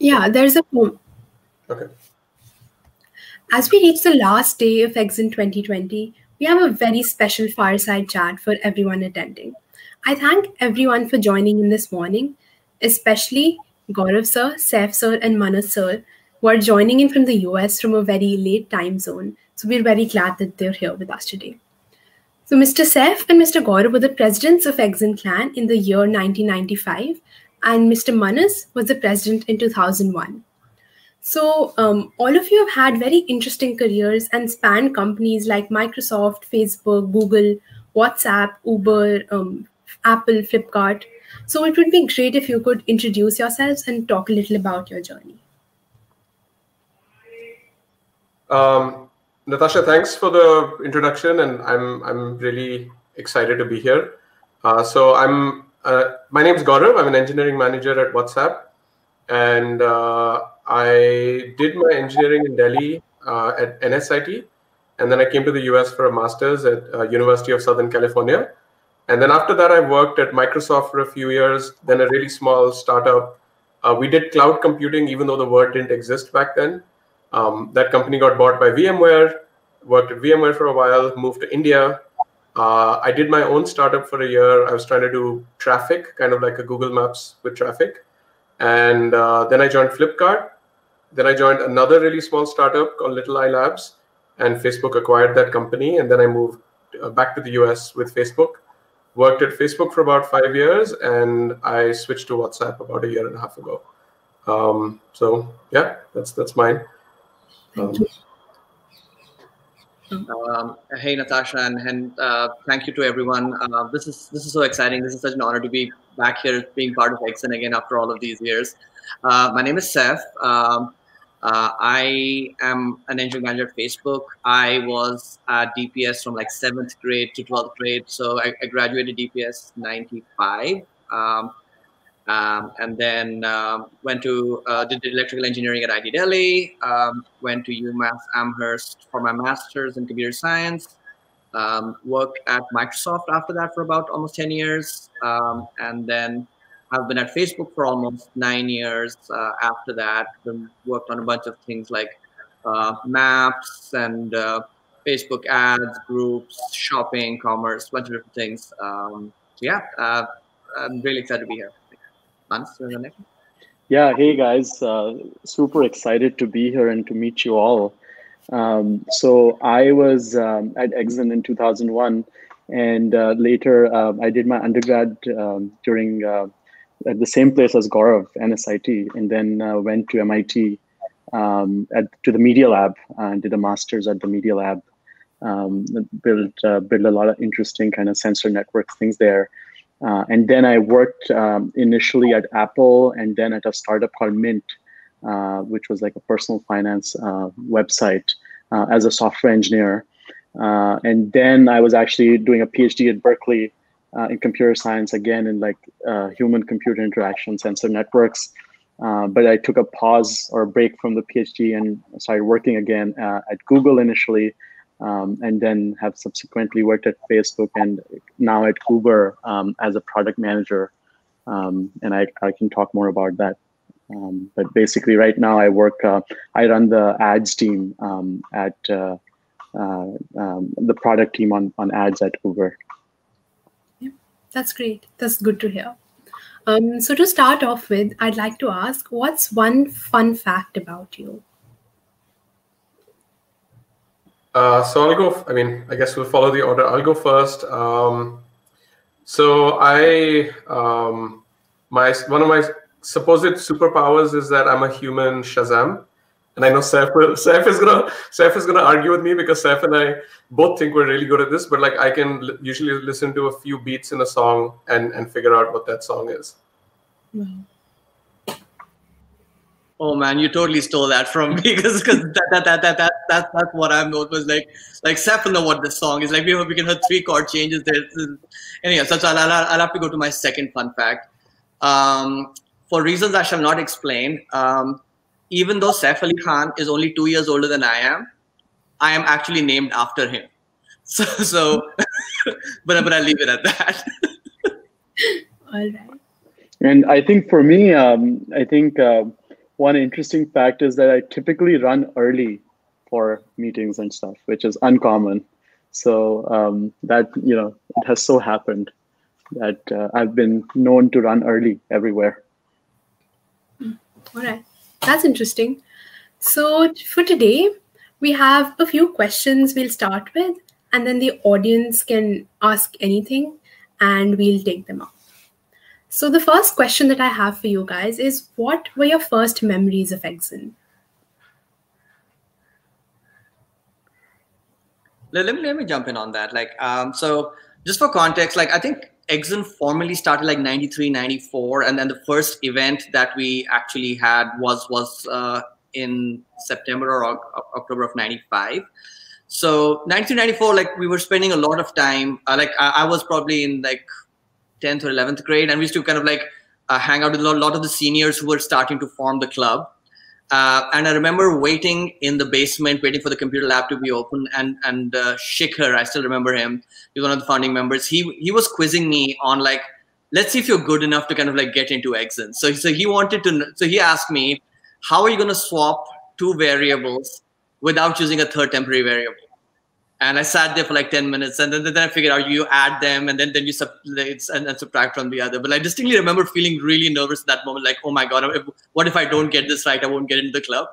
Yeah, there's a poem. Okay. As we reach the last day of Exun 2020, we have a very special fireside chat for everyone attending. I thank everyone for joining in this morning, especially Gaurav sir, Saif sir, and Manoj sir, who are joining in from the US from a very late time zone. So we're very glad that they're here with us today. So Mr. Saif and Mr. Gaurav were the presidents of Exun Clan in the year 1995, and Mr. Manoj was the president in 2001. So, all of you have had very interesting careers and spanned companies like Microsoft, Facebook, Google, WhatsApp, Uber, Apple, Flipkart. So, it would be great if you could introduce yourselves and talk a little about your journey. Natasha, thanks for the introduction, and I'm really excited to be here. My name is Gaurav. I'm an engineering manager at WhatsApp, and I did my engineering in Delhi at NSIT, and then I came to the US for a master's at University of Southern California. And then after that, I worked at Microsoft for a few years, then a really small startup. We did cloud computing, even though the word didn't exist back then. That company got bought by VMware, worked at VMware for a while, moved to India. I did my own startup for a year. I was trying to do traffic, kind of like a Google Maps with traffic. And then I joined Flipkart. Then I joined another really small startup called Little Eye Labs, and Facebook acquired that company. And then I moved back to the US with Facebook, worked at Facebook for about 5 years, and I switched to WhatsApp about a year and a half ago. So yeah, that's mine. Hey Natasha, and thank you to everyone. This is so exciting. This is such an honor to be back here, being part of Exun again after all of these years. My name is Saif. I am an engineering manager at Facebook. I was at DPS from like 7th grade to 12th grade. So I graduated DPS 95. And then went to did electrical engineering at IT Delhi, went to UMass Amherst for my master's in computer science, worked at Microsoft after that for about almost 10 years, and then I've been at Facebook for almost 9 years after that. Worked on a bunch of things like maps and Facebook ads, groups, shopping, commerce, a bunch of different things. So yeah, I'm really excited to be here. Yeah, hey guys, super excited to be here and to meet you all. So I was at Exun in 2001, and later I did my undergrad during at the same place as Gaurav, NSIT, and then went to MIT to the Media Lab and did a master's at the Media Lab. Built a lot of interesting kind of sensor network things there. And then I worked initially at Apple and then at a startup called Mint, which was like a personal finance website as a software engineer. And then I was actually doing a PhD at Berkeley in computer science, again, in like human-computer interaction, sensor networks. But I took a pause or a break from the PhD and started working again at Google initially. And then have subsequently worked at Facebook and now at Uber as a product manager. And I can talk more about that. But basically right now I work, I run the ads team at the product team on ads at Uber. Yeah, that's great. That's good to hear. So to start off with, I'd like to ask, what's one fun fact about you? So I'll go, I guess we'll follow the order. I'll go first. So one of my supposed superpowers is that I'm a human Shazam. And I know Saif is gonna argue with me because Saif and I both think we're really good at this, but like I can usually listen to a few beats in a song and figure out what that song is. Wow. Oh man, you totally stole that from me because that's what I'm known was like Saif will know what this song is like. We can hear 3 chord changes there. Anyway, so I'll have to go to my second fun fact. For reasons I shall not explain, even though Saif Ali Khan is only 2 years older than I am actually named after him. So but I'll leave it at that. All right. And I think for me, one interesting fact is that I typically run early for meetings and stuff, which is uncommon. So that, it has so happened that I've been known to run early everywhere. All right, that's interesting. So for today, we have a few questions we'll start with, and then the audience can ask anything and we'll take them up. So the first question that I have for you guys is, what were your first memories of Exun? Let me jump in on that. So just for context, I think Exun formally started 93, 94, and then the first event that we actually had was in September or October of 95. So 93, 94, we were spending a lot of time. I was probably in 10th or 11th grade, and we used to kind of hang out with a lot of the seniors who were starting to form the club. And I remember waiting in the basement, waiting for the computer lab to be open, and Shikhar, I still remember him. He was one of the founding members. He was quizzing me on let's see if you're good enough to kind of get into Exun. So he wanted to. So he asked me, how are you going to swap two variables without choosing a third temporary variable? And I sat there for 10 minutes, and then I figured out you add them, and then you subtract from the other. But I distinctly remember feeling really nervous at that moment, oh my God, what if I don't get this right? I won't get into the club.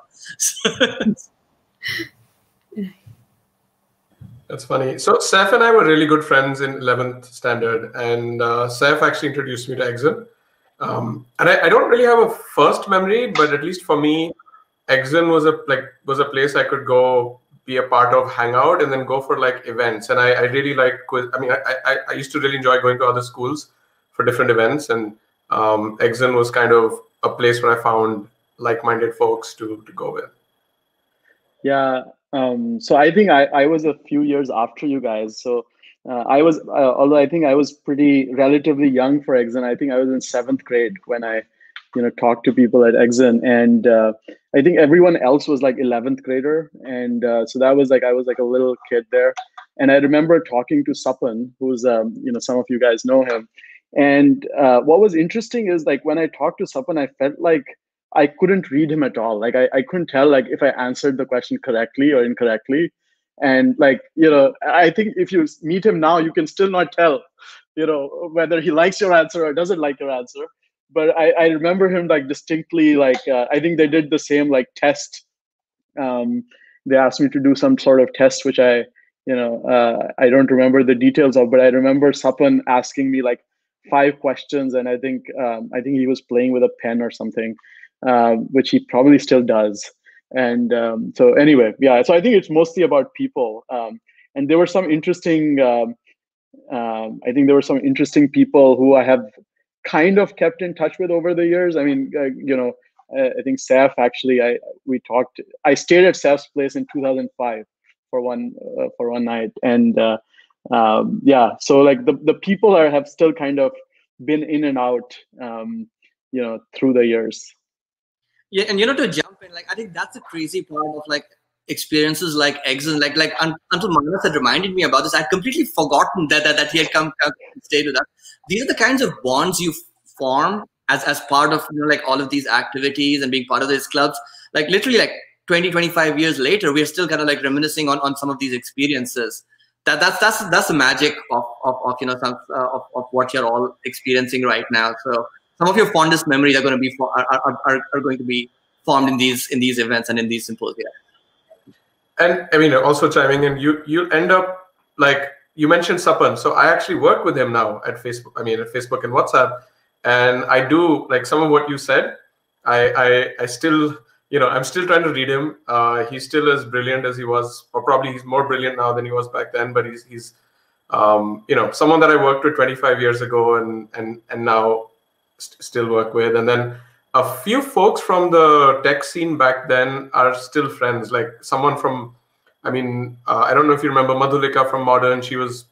That's funny. So Saif and I were really good friends in 11th standard, and Saif actually introduced me to Exun. And I don't really have a first memory, but at least for me, Exun was a place I could go, be a part of, hang out, and then go for events. And I really like quiz. I mean, I used to really enjoy going to other schools for different events, and Exun was kind of a place where I found like-minded folks to go with. Yeah. So I think I was a few years after you guys. So I was, although I think I was pretty relatively young for Exun. I think I was in 7th grade when I talked to people at Exun, and I think everyone else was 11th grader, and so that was I was a little kid there, and I remember talking to Sapan, who's some of you guys know him, and what was interesting is when I talked to Sapan, I felt like I couldn't read him at all. I couldn't tell if I answered the question correctly or incorrectly, and I think if you meet him now, you can still not tell whether he likes your answer or doesn't like your answer. But I remember him distinctly. I think they did the same test. They asked me to do some sort of test, which I don't remember the details of, but I remember Sapan asking me 5 questions, and I think he was playing with a pen or something, which he probably still does. And so anyway, yeah. So I think it's mostly about people, and there were some interesting. I think there were some interesting people who I have kind of kept in touch with over the years. I mean, I think Saif actually, we talked. I stayed at Saif's place in 2005 for one night, and yeah. So the people have still kind of been in and out, through the years. Yeah, and to jump in, I think that's a crazy part of experiences like Exun. Until Manas had reminded me about this, I'd completely forgotten that he had come and stayed with us. These are the kinds of bonds you form as part of all of these activities and being part of these clubs. Literally 20, 25 years later, we are still kind of reminiscing on some of these experiences. That's the magic of of what you're all experiencing right now. So some of your fondest memories are going to be are going to be formed in these events and in these symposia. And I mean, also chiming in, you'll end up you mentioned Sapan. So I actually work with him now at Facebook. I mean, at Facebook and WhatsApp, and I do some of what you said. I still, I'm still trying to read him. He's still as brilliant as he was, or probably he's more brilliant now than he was back then. But he's someone that I worked with 25 years ago, and now still work with. And then a few folks from the tech scene back then are still friends. Someone from, I mean, I don't know if you remember Madhulika from Modern. She was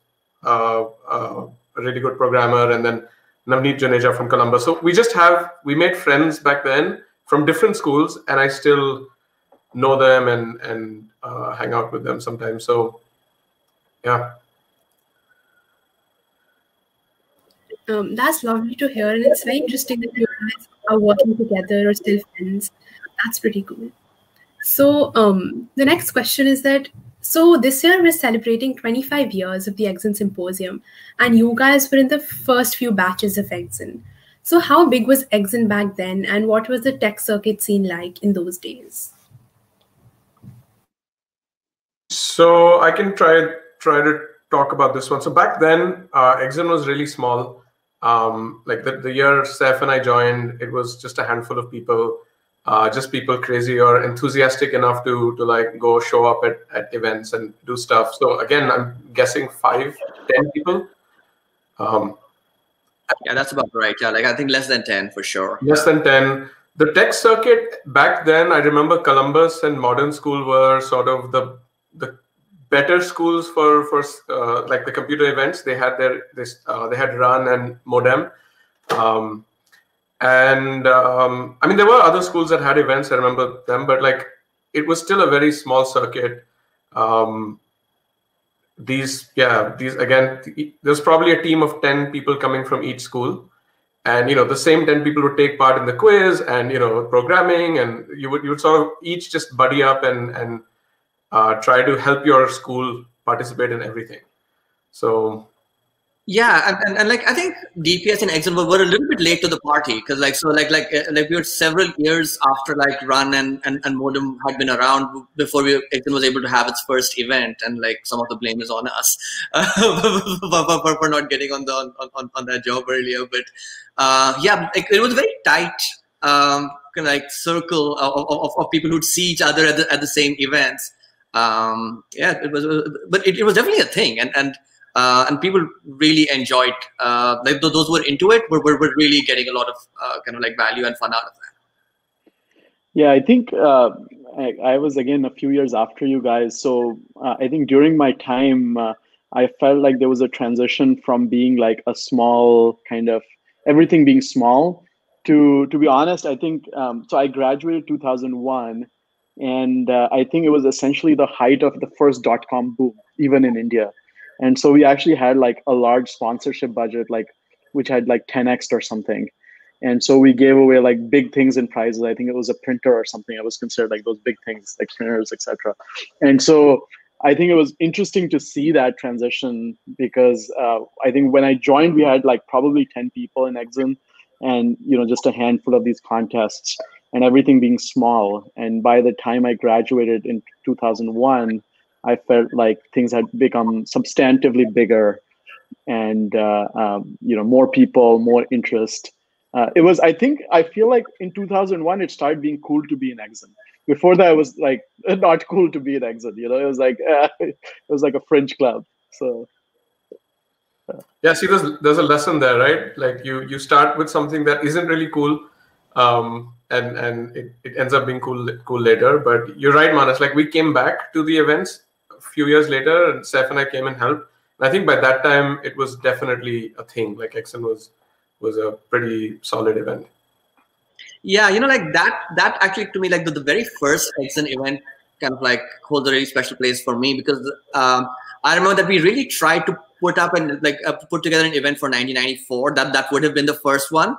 a really good programmer. And then Navneet Janeja from Columbus. So we made friends back then from different schools, and I still know them and hang out with them sometimes. So, yeah. That's lovely to hear, and it's very interesting that you guys are working together or still friends. That's pretty cool. So the next question is that, so this year we're celebrating 25 years of the Exun Symposium, and you guys were in the first few batches of Exun. So how big was Exun back then, and what was the tech circuit scene like in those days? So I can try to talk about this one. So back then, Exun was really small. Like the year Saif and I joined, it was just a handful of people, just people crazy or enthusiastic enough to like go show up at events and do stuff. So again, I'm guessing 5, 10 people. Yeah, that's about right. Yeah, like I think less than 10 for sure. Less than 10. The tech circuit back then, I remember Columbus and Modern School were sort of the better schools for like the computer events. They had they had Run and Modem, and I mean there were other schools that had events. I remember them, but like it was still a very small circuit. These again, there's probably a team of 10 people coming from each school, and the same 10 people would take part in the quiz and programming, and you would sort of each just buddy up and try to help your school participate in everything. So yeah, and like I think DPS and Exun were a little bit late to the party because like we were several years after like Run and Modem had been around before Exun was able to have its first event, and like some of the blame is on us for not getting on that job earlier. But yeah, like, it was a very tight kind of like circle of people who'd see each other at the same events. Yeah, it was, but it was definitely a thing, and people really enjoyed. Like those who were into it were really getting a lot of kind of like value and fun out of that. Yeah, I think I was again a few years after you guys. So I think during my time, I felt like there was a transition from being like a small kind of everything being small to be honest, I think so. I graduated 2001. And I think it was essentially the height of the first .com boom, even in India. And so we actually had like a large sponsorship budget, like which had like 10x or something. And so we gave away like big things in prizes. I think it was a printer or something. It was considered like those big things, like printers, etc. And so I think it was interesting to see that transition because I think when I joined, we had like probably 10 people in Exun, and just a handful of these contests, and everything being small. And by the time I graduated in 2001, I felt like things had become substantively bigger, and more people, more interest. I feel like in 2001 it started being cool to be in Exun. Before that, it was like not cool to be in Exun. It was like it was like a fringe club. So yeah, see, there's a lesson there, right? Like you start with something that isn't really cool, and it ends up being cool later. But you're right, Manas. Like we came back to the events a few years later, and Saif and I came and helped. And I think by that time it was definitely a thing. Like Exun was a pretty solid event. Yeah, like that actually to me, like the very first Exun event kind of like holds a really special place for me because I remember that we really tried to put up and like put together an event for 1994. That would have been the first one.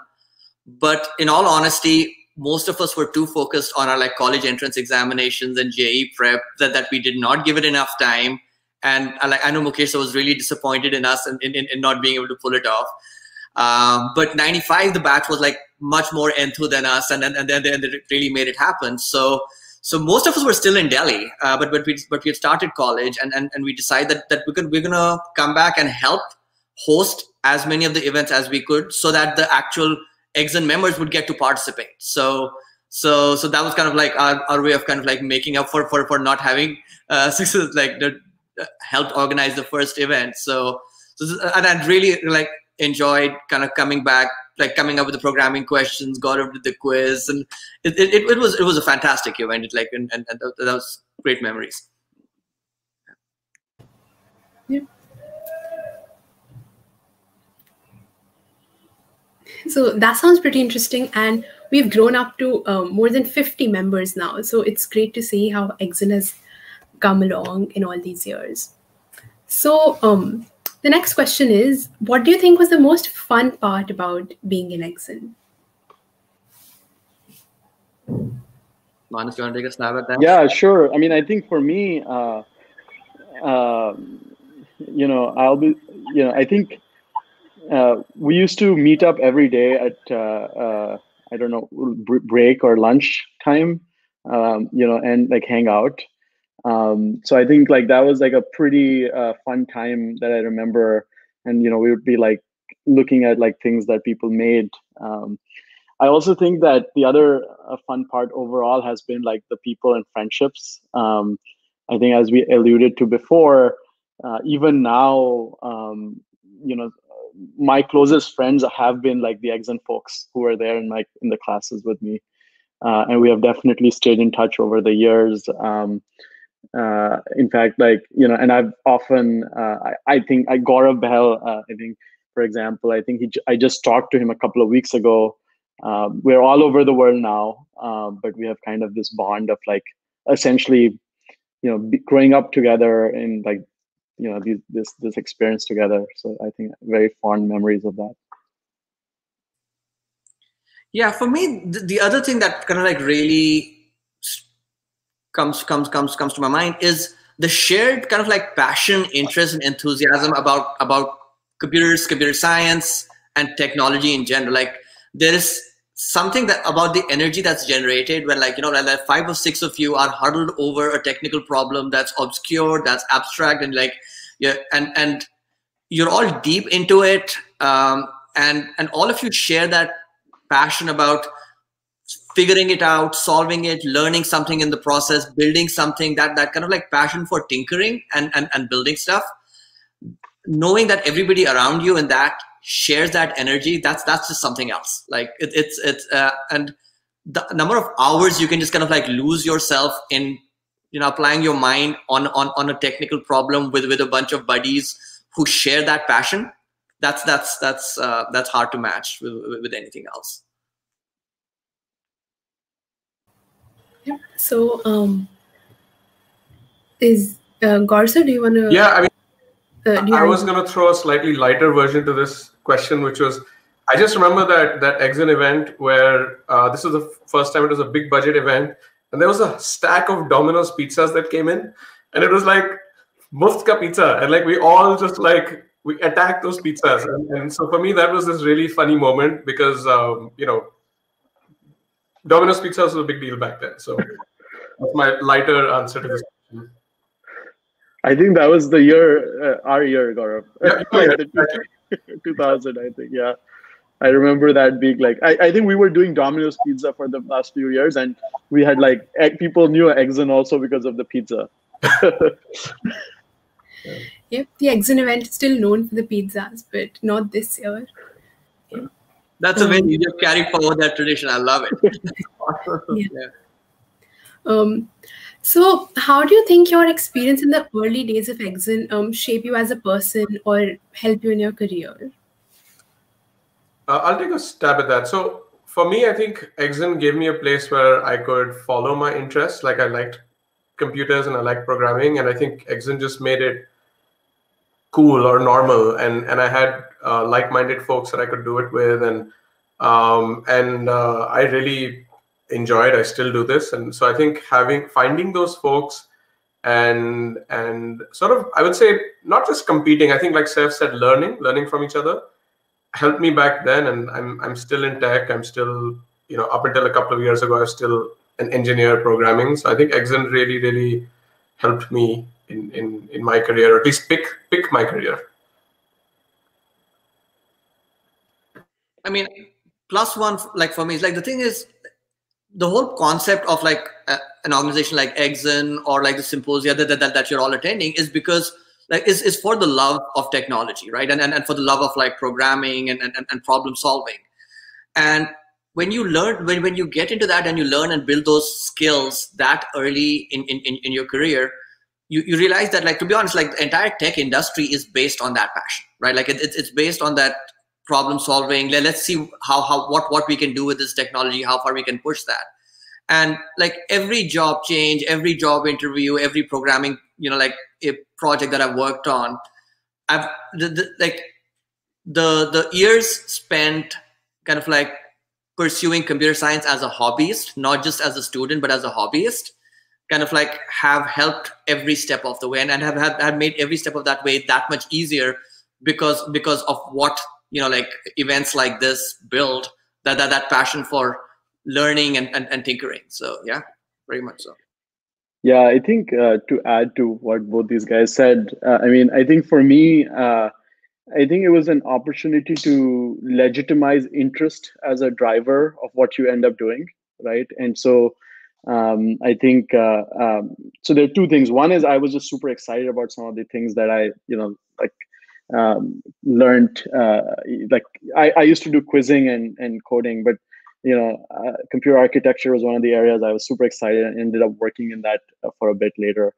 But in all honesty, most of us were too focused on our like college entrance examinations and JE prep that we did not give it enough time. And I know Mukesh was really disappointed in us and in not being able to pull it off. But 95, the batch was like much more enthu than us, and then they really made it happen. So most of us were still in Delhi, but we had started college, and we decided that we're gonna come back and help host as many of the events as we could, so that the actual Exun members would get to participate. So that was kind of like our way of kind of like making up for not having success, like helped organize the first event. So and I really like enjoyed kind of coming back, like coming up with the programming questions, Gaurav did the quiz, and it was a fantastic event. It like and that was great memories. Yeah. So that sounds pretty interesting, and we've grown up to more than 50 members now. So it's great to see how Exun has come along in all these years. So the next question is, what do you think was the most fun part about being in Exun? Manas, you want to take a stab at that? Yeah, sure. I mean, I think for me, I'll be, I think we used to meet up every day at, I don't know, break or lunch time, and like hang out. So I think like that was like a pretty fun time that I remember. And, we would be like looking at like things that people made. I also think that the other fun part overall has been like the people and friendships. I think as we alluded to before, even now, my closest friends have been like the Exxon folks who were there in the classes with me. And we have definitely stayed in touch over the years. In fact, and I've often, I think Gaurav Behel, I think, for example, I think I just talked to him a couple of weeks ago. We're all over the world now, but we have kind of this bond of like essentially, growing up together in like, this experience together. So I think very fond memories of that. Yeah, for me, the other thing that kind of like really comes to my mind is the shared kind of like passion, interest, and enthusiasm about computers, computer science, and technology in general. Like there is something that about the energy that's generated when like like 5 or 6 of you are huddled over a technical problem that's obscure, that's abstract, and like and you're all deep into it, and all of you share that passion about figuring it out, solving it, learning something in the process, building something, that kind of like passion for tinkering and building stuff. Knowing that everybody around you and that shares that energy, that's just something else. Like it's and the number of hours you can just kind of like lose yourself in applying your mind on a technical problem with a bunch of buddies who share that passion, that's hard to match with anything else. Yeah. So, is Garza, do you want to? Yeah, I mean, I was going to throw a slightly lighter version to this question, which was, I just remember that Exxon event where this was the first time it was a big budget event, and there was a stack of Domino's pizzas that came in, and it was like muft ka pizza, and like we all just like we attacked those pizzas, and so for me that was this really funny moment because Domino's pizzas was a big deal back then. So that's my lighter answer to this question. I think that was the year, our year, Gaurav. Yeah, 2000, I think. Yeah, I remember that being like, I think we were doing Domino's pizza for the last few years, and we had like people knew Exxon also because of the pizza. Yep, the Exxon event is still known for the pizzas, but not this year. Yeah. That's a way you just carry forward that tradition. I love it. Yeah. So how do you think your experience in the early days of Exxon shape you as a person or help you in your career? I'll take a stab at that. So for me, I think Exxon gave me a place where I could follow my interests. Like I liked computers and I liked programming, and I think Exxon just made it cool or normal, and I had like-minded folks that I could do it with, and I really enjoyed. I still do this, and so I think finding those folks and sort of, I would say, not just competing. I think like Saif said, learning from each other helped me back then, and I'm still in tech. I'm still up until a couple of years ago I was still an engineer programming. So I think Exxon really helped me in my career, or at least pick my career. I mean, plus one, like for me, is like the thing is the whole concept of like an organization like Exxon or like the symposia that you're all attending is because like is for the love of technology, right? And for the love of like programming and problem solving. And when you learn, when you get into that and you learn and build those skills that early in your career, you realize that, like, to be honest, like the entire tech industry is based on that passion, right? Like it's based on that problem solving. Let's see what we can do with this technology, how far we can push that. And like every job change, every job interview, every programming, like a project that I've worked on, the years spent kind of like pursuing computer science as a hobbyist, not just as a student, but as a hobbyist, kind of like have helped every step of the way, and have made every step of that way that much easier because of what, like events like this build, that passion for learning and tinkering. So yeah, very much so. Yeah, I think to add to what both these guys said, I mean, I think for me, I think it was an opportunity to legitimize interest as a driver of what you end up doing, right? And so I think so. There are two things. One is I was just super excited about some of the things that I, like learned. Like I used to do quizzing and coding, but computer architecture was one of the areas I was super excited and ended up working in that for a bit later.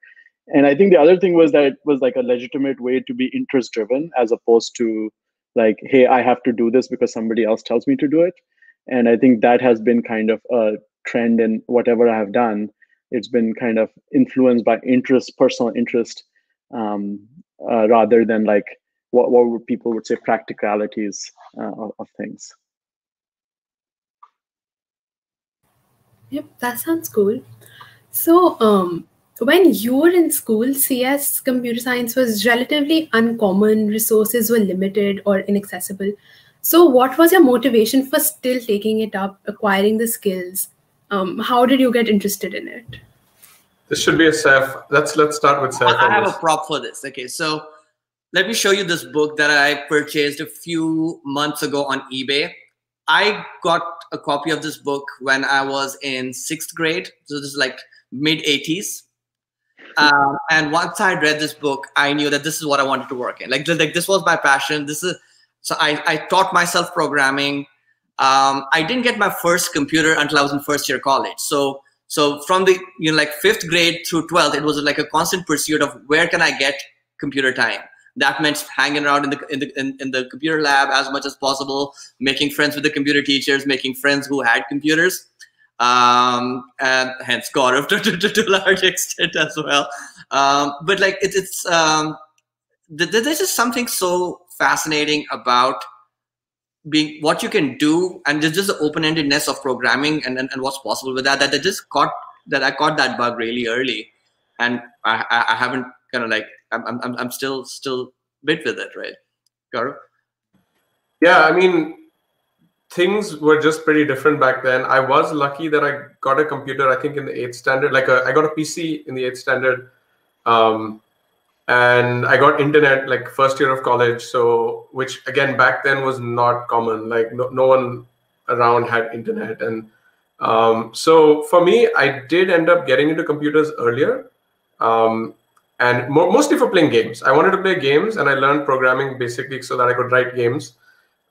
And I think the other thing was that it was like a legitimate way to be interest driven as opposed to like, hey, I have to do this because somebody else tells me to do it. And I think that has been kind of a trend in whatever I have done. It's been kind of influenced by interest, personal interest, rather than like what people would say practicalities of things. Yep, that sounds cool. So, when you were in school, CS computer science was relatively uncommon, resources were limited or inaccessible. So, what was your motivation for still taking it up, acquiring the skills? How did you get interested in it? This should be a Saif. Let's start with Saif. I have a prop for this. Okay, so let me show you this book that I purchased a few months ago on eBay. I got a copy of this book when I was in 6th grade. So this is like mid 80s. And once I read this book, I knew that this is what I wanted to work in. Like this was my passion. So I taught myself programming. I didn't get my first computer until I was in first year college. So from the like 5th grade through 12th, it was like a constant pursuit of where can I get computer time. That meant hanging around in the computer lab as much as possible, making friends with the computer teachers, making friends who had computers, and hence Gaurav to a large extent as well. But like there's just something so fascinating about being what you can do, and there's just the open-endedness of programming and what's possible with that. I caught that bug really early, and I haven't kind of like. I'm still bit with it, right, Gaurav? Yeah, I mean, things were just pretty different back then. I was lucky that I got a computer, I think in the 8th standard. I got a PC in the 8th standard, and I got internet like first year of college. So, which again back then was not common. Like no one around had internet, and so for me, I did end up getting into computers earlier. And mostly for playing games. I wanted to play games, and I learned programming basically so that I could write games.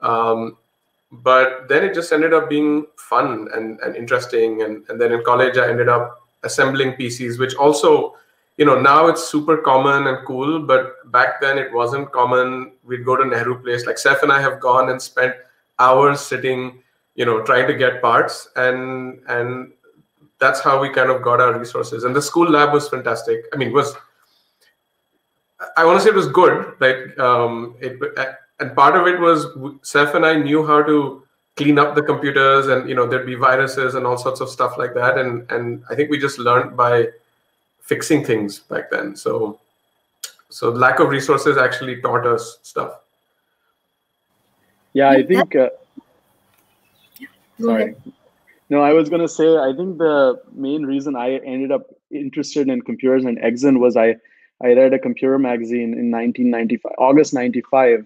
But then it just ended up being fun and interesting. And then in college, I ended up assembling PCs, which also, now it's super common and cool. But back then it wasn't common. We'd go to Nehru Place. Like Saif and I have gone and spent hours sitting, trying to get parts. And that's how we kind of got our resources. And the school lab was fantastic. I mean, I want to say it was good, and part of it was Saif and I knew how to clean up the computers, and there'd be viruses and all sorts of stuff like that, and I think we just learned by fixing things back then. So lack of resources actually taught us stuff. Yeah, I think. Sorry. No, I was going to say, I think the main reason I ended up interested in computers and Exun was I read a computer magazine in 1995, August 95,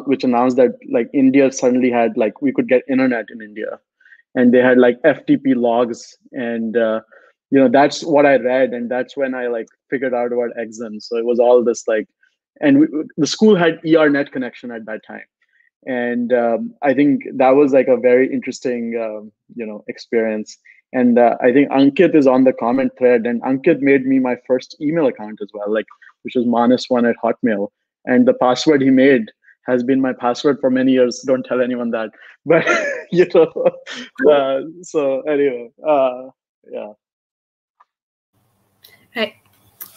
which announced that like India suddenly had like, we could get internet in India, and they had like FTP logs, and that's what I read, and that's when I like figured out about Exun. So it was all this like, and the school had ERNet connection at that time. And I think that was like a very interesting, experience. And I think Ankit is on the comment thread, and Ankit made me my first email account as well, like which was -1 @Hotmail. And the password he made has been my password for many years. Don't tell anyone that, but So anyway, yeah. Right.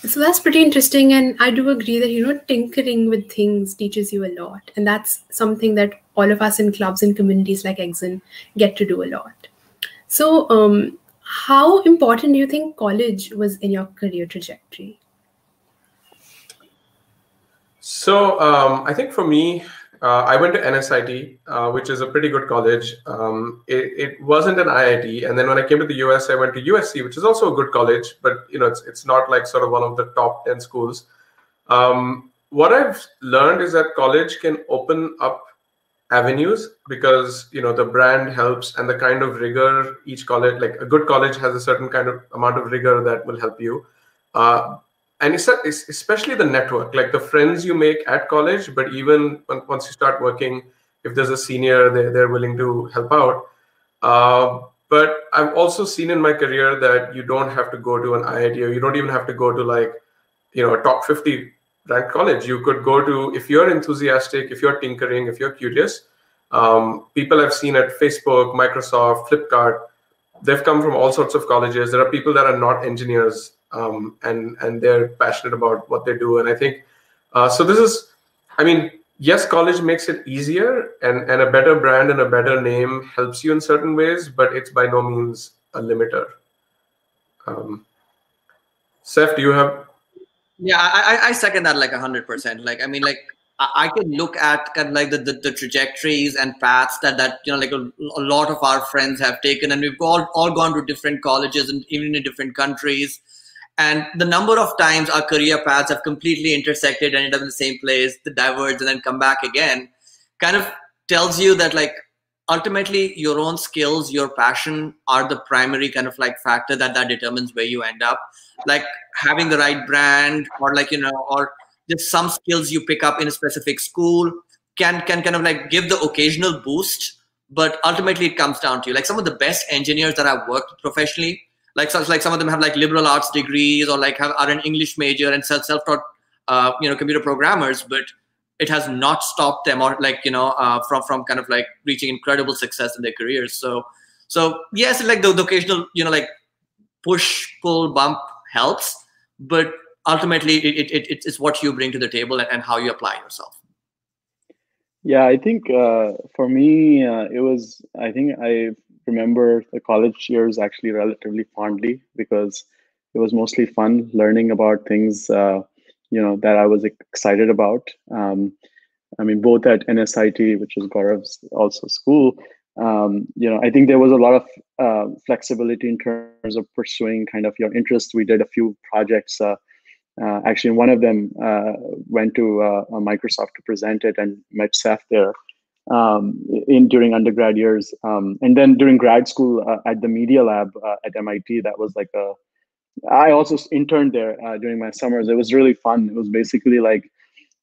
So that's pretty interesting, and I do agree that tinkering with things teaches you a lot, and that's something that all of us in clubs and communities like Exun get to do a lot. So, how important do you think college was in your career trajectory? So I think for me, I went to NSIT, which is a pretty good college. It wasn't an IIT, and then when I came to the US, I went to USC, which is also a good college, but it's not like sort of one of the top 10 schools. What I've learned is that college can open up avenues because the brand helps, and the kind of rigor each college, like a good college, has a certain kind of amount of rigor that will help you. And it's especially the network, like the friends you make at college, but even once you start working, if there's a senior, they're willing to help out. But I've also seen in my career that you don't have to go to an IIT, or you don't even have to go to like a top 50 ranked college. You could go to, if you're enthusiastic, if you're tinkering, if you're curious. People I've seen at Facebook, Microsoft, Flipkart, they've come from all sorts of colleges. There are people that are not engineers, and they're passionate about what they do. And I think so. This is, I mean, yes, college makes it easier, and a better brand and a better name helps you in certain ways, but it's by no means a limiter. Saif, do you have? Yeah, I second that like 100%. Like, I mean, like I can look at kind of like the trajectories and paths that like a lot of our friends have taken, and we've all gone to different colleges and even in different countries. And the number of times our career paths have completely intersected and ended up in the same place, the diverge, and then come back again, kind of tells you that like ultimately your own skills, your passion are the primary kind of like factor that determines where you end up. Like having the right brand, or like or just some skills you pick up in a specific school can kind of like give the occasional boost, but ultimately it comes down to you. Like some of the best engineers that I've worked professionally, like some of them have like liberal arts degrees, or like are an English major and self-taught computer programmers, but it has not stopped them, or like from kind of like reaching incredible success in their careers. So yes, like the occasional like push, pull, bump helps, but ultimately it's what you bring to the table and how you apply yourself. Yeah, I think for me, it was, I think I remember the college years actually relatively fondly, because it was mostly fun learning about things, that I was excited about. I mean, both at NSIT, which is Gaurav's also school, I think there was a lot of flexibility in terms of pursuing kind of your interests. We did a few projects. Actually, one of them went to Microsoft to present it, and met Saif there during undergrad years. And then during grad school at the Media Lab at MIT, that was like I also interned there during my summers. It was really fun. It was basically like,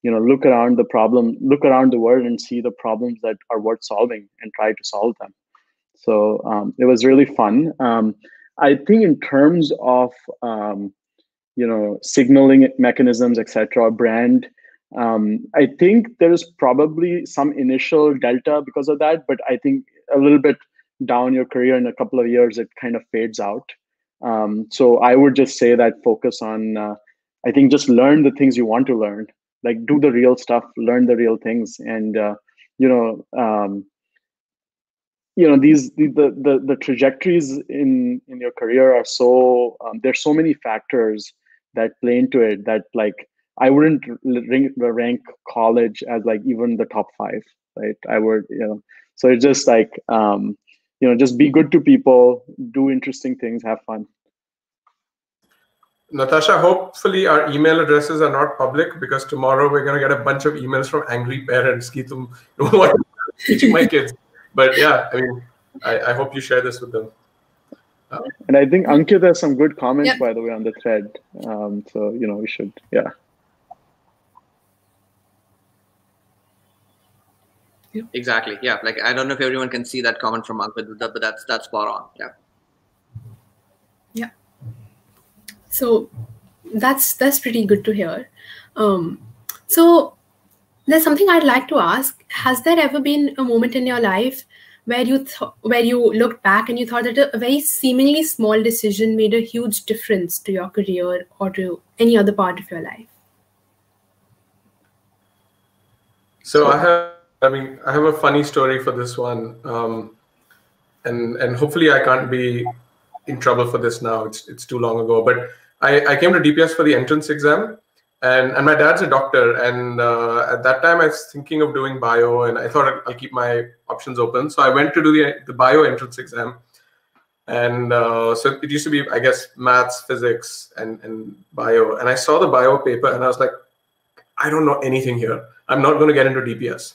look around the world and see the problems that are worth solving and try to solve them. So it was really fun. I think in terms of signaling mechanisms, etc., brand, I think there is probably some initial delta because of that, but I think a little bit down your career in a couple of years, it kind of fades out. So I would just say that focus on, I think, just learn the things you want to learn, like do the real stuff, learn the real things. And the trajectories in your career are so there's so many factors that play into it, that like I wouldn't rank college as like even the top 5, right? I would, so it's just like just be good to people, do interesting things, have fun. Natasha, hopefully our email addresses are not public, because tomorrow we're going to get a bunch of emails from angry parents. Ki tum what teaching my kids. But yeah, I mean, I hope you share this with them. And I think Ankit has some good comments, by the way, on the thread. So, we should, yeah. Exactly. Yeah. Like, I don't know if everyone can see that comment from Ankit, but that's spot on. Yeah. Yeah. So that's pretty good to hear. So there's something I'd like to ask. Has there ever been a moment in your life where you looked back and you thought that a very seemingly small decision made a huge difference to your career or to any other part of your life? So I have a funny story for this one, and hopefully I can't be in trouble for this now. It's too long ago, but I came to DPS for the entrance exam, and my dad's a doctor, and at that time I was thinking of doing bio, and I thought I'll keep my options open. So I went to do the bio entrance exam, and so it used to be, I guess, maths, physics, and bio, and I saw the bio paper, and I was like, I don't know anything here. I'm not going to get into DPS.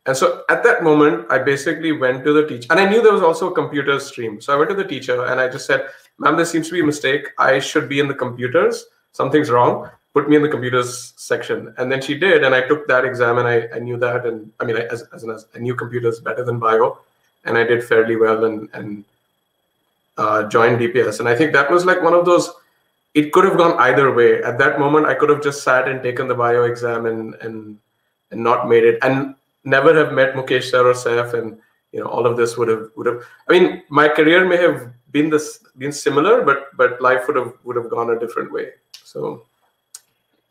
And so at that moment, I basically went to the teacher, and I knew there was also a computer stream. So I went to the teacher and I just said, ma'am, there seems to be a mistake. I should be in the computers. Something's wrong. Put me in the computers section. And then she did. And I took that exam, and I knew that. And I mean, I knew computers better than bio, and I did fairly well and joined DPS. And I think that was like one of those, it could have gone either way. At that moment, I could have just sat and taken the bio exam and not made it, and never have met Mukesh sir or Saif, and all of this would have. I mean, my career may have been similar, but life would have gone a different way. So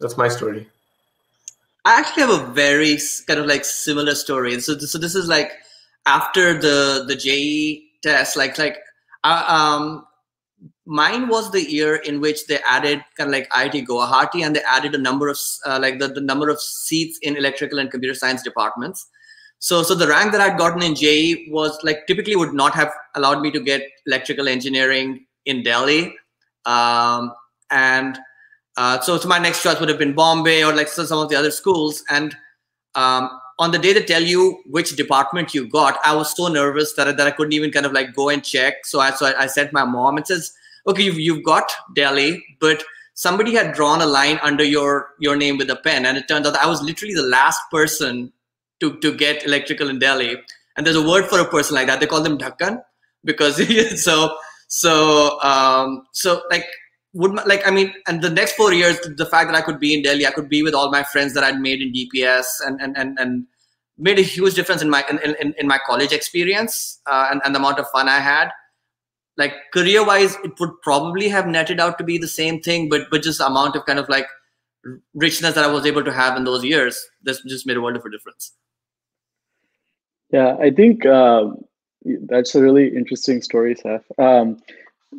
that's my story. I actually have a very kind of like similar story. So this is like after the JEE test, mine was the year in which they added kind of like IIT Guwahati, and they added a number of the number of seats in electrical and computer science departments. So the rank that I'd gotten in JEE was like typically would not have allowed me to get electrical engineering in Delhi. So my next choice would have been Bombay or like some of the other schools. And on the day they tell you which department you got, I was so nervous that I couldn't even kind of like go and check. So I sent my mom and says, okay, you've got Delhi, but somebody had drawn a line under your name with a pen, and it turned out that I was literally the last person to get electrical in Delhi. And there's a word for a person like that. They call them Dhakkan, because and the next 4 years, the fact that I could be in Delhi, I could be with all my friends that I'd made in DPS, and made a huge difference in my college experience and the amount of fun I had. Like career-wise, it would probably have netted out to be the same thing, but just the amount of kind of like richness that I was able to have in those years, this just made a world of a difference. Yeah, I think that's a really interesting story, Saif.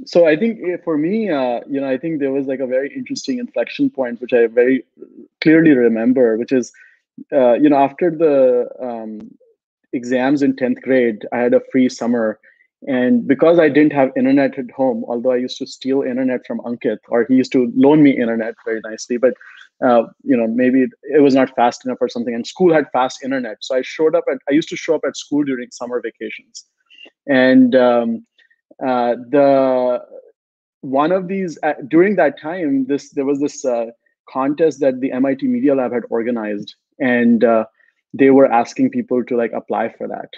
So I think for me, I think there was like a very interesting inflection point, which I very clearly remember, which is, after the exams in 10th grade, I had a free summer. And because I didn't have internet at home, although I used to steal internet from Ankit, or he used to loan me internet very nicely, but maybe it was not fast enough or something, and school had fast internet. So I used to show up at school during summer vacations. And one of these during that time, there was this contest that the MIT Media Lab had organized, and they were asking people to like apply for that.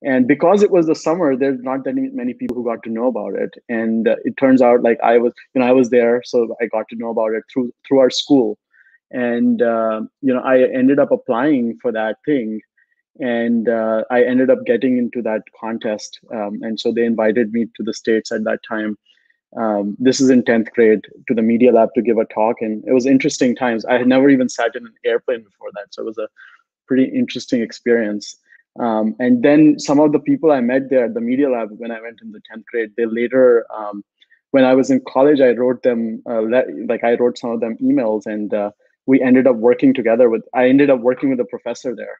And because it was the summer, there's not that many people who got to know about it. And it turns out like I was there, so I got to know about it through our school. And I ended up applying for that thing, and I ended up getting into that contest. And so they invited me to the States at that time. This is in 10th grade, to the Media Lab to give a talk, and it was interesting times. I had never even sat in an airplane before that, so it was a pretty interesting experience. And then some of the people I met there at the Media Lab when I went in the 10th grade, they later, when I was in college, I wrote them, I wrote some of them emails, and we ended up working together I ended up working with a professor there,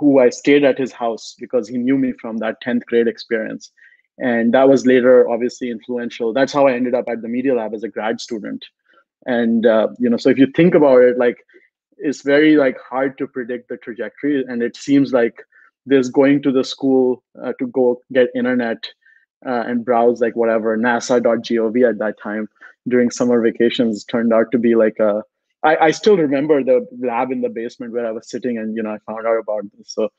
who I stayed at his house because he knew me from that 10th grade experience. And that was later obviously influential. That's how I ended up at the Media Lab as a grad student. And, so if you think about it, like, it's very like hard to predict the trajectory. And it seems like there's going to the school to go get internet and browse like whatever, nasa.gov at that time during summer vacations turned out to be like I still remember the lab in the basement where I was sitting, and, I found out about this. So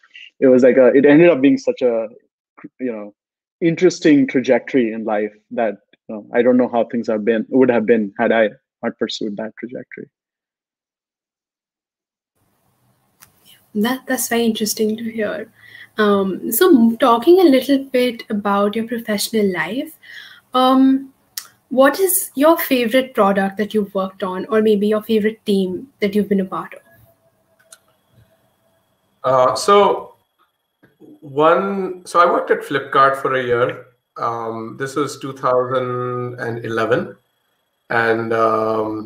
it was like it ended up being such a, interesting trajectory in life that I don't know how things would have been had I not pursued that trajectory. That's very interesting to hear. So talking a little bit about your professional life, um, what is your favorite product that you've worked on, or maybe your favorite team that you've been a part of? So I worked at Flipkart for a year. This was 2011 and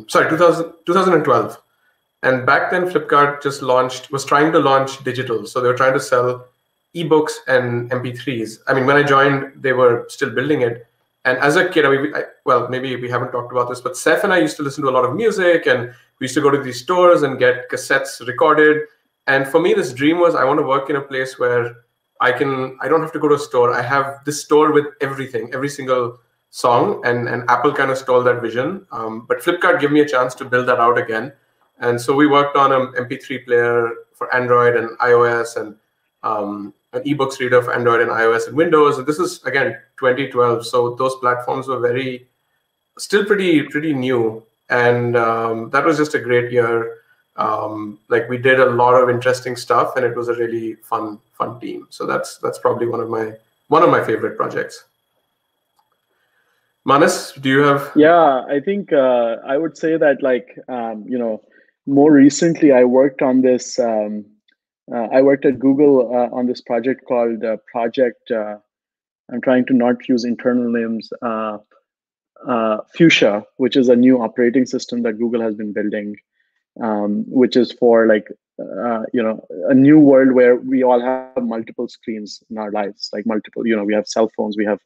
sorry, 2012. And back then, Flipkart was trying to launch digital. So they were trying to sell ebooks and MP3s. I mean, when I joined, they were still building it. And as a kid, well, maybe we haven't talked about this, but Saif and I used to listen to a lot of music, and we used to go to these stores and get cassettes recorded. And for me, this dream was I want to work in a place where I don't have to go to a store. I have this store with everything, every single song, and Apple kind of stole that vision. But Flipkart gave me a chance to build that out again. And so we worked on an MP3 player for Android and iOS, and an ebooks reader for Android and iOS and Windows. And this is, again, 2012. So those platforms were still pretty new. And that was just a great year. Like, we did a lot of interesting stuff, and it was a really fun team. So that's probably one of my favorite projects. Manas, do you have? Yeah, I think I would say that, like, more recently I worked on this. I worked at Google on this project called Project. I'm trying to not use internal names. Fuchsia, which is a new operating system that Google has been building, which is for, like, a new world where we all have multiple screens in our lives, like multiple. We have cell phones, we have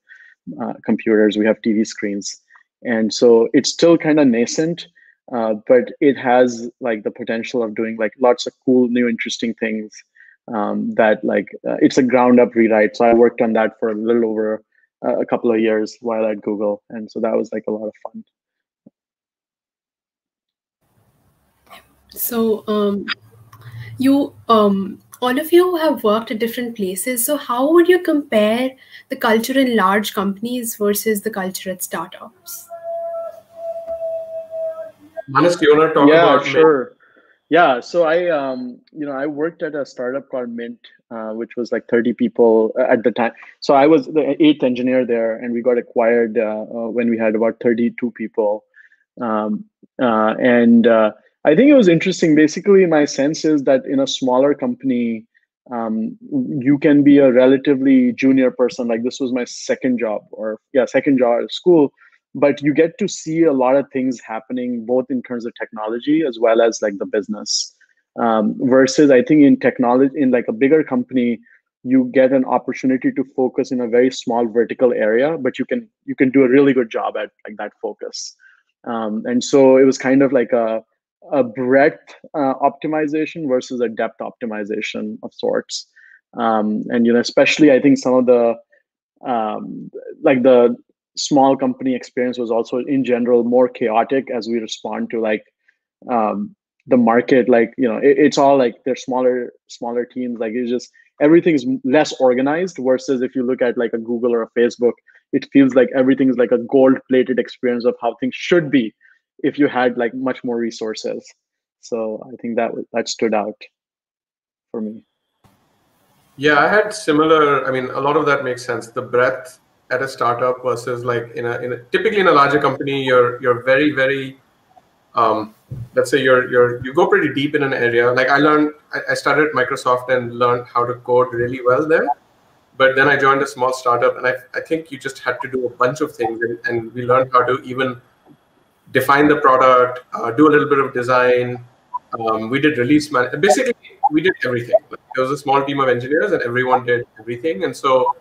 computers, we have TV screens, and so it's still kind of nascent. But it has, like, the potential of doing, like, lots of cool, new, interesting things. That, like, it's a ground up rewrite. So I worked on that for a little over a couple of years while at Google, and so that was, like, a lot of fun. So all of you have worked at different places. So how would you compare the culture in large companies versus the culture at startups? Manas, do you want to talk Yeah, about? sure. Yeah, so I worked at a startup called Mint, which was like 30 people at the time. So I was the eighth engineer there, and we got acquired when we had about 32 people. And I think it was interesting. Basically, my sense is that in a smaller company, you can be a relatively junior person. Like, this was my second job at school, but you get to see a lot of things happening, both in terms of technology as well as, like, the business. Versus, I think, in technology, in, like, a bigger company, you get an opportunity to focus in a very small vertical area, but you can do a really good job at, like, that focus. And so it was kind of like a breadth optimization versus a depth optimization of sorts. And especially, I think some of the like, the small company experience was also in general more chaotic as we respond to, like, the market. Like, it's all, like, they're smaller teams. Like, it's just everything's less organized, versus if you look at, like, a Google or a Facebook, it feels like everything is like a gold plated experience of how things should be if you had, like, much more resources. So I think that stood out for me. Yeah, I had similar. I mean, a lot of that makes sense. The breadth at a startup versus, like, typically in a larger company, you're very, very, let's say you go pretty deep in an area. Like, I started at Microsoft and learned how to code really well there. But then I joined a small startup, and I think you just had to do a bunch of things, and we learned how to even define the product, do a little bit of design. We did release management. Basically, we did everything. Like, there was a small team of engineers, and everyone did everything. And so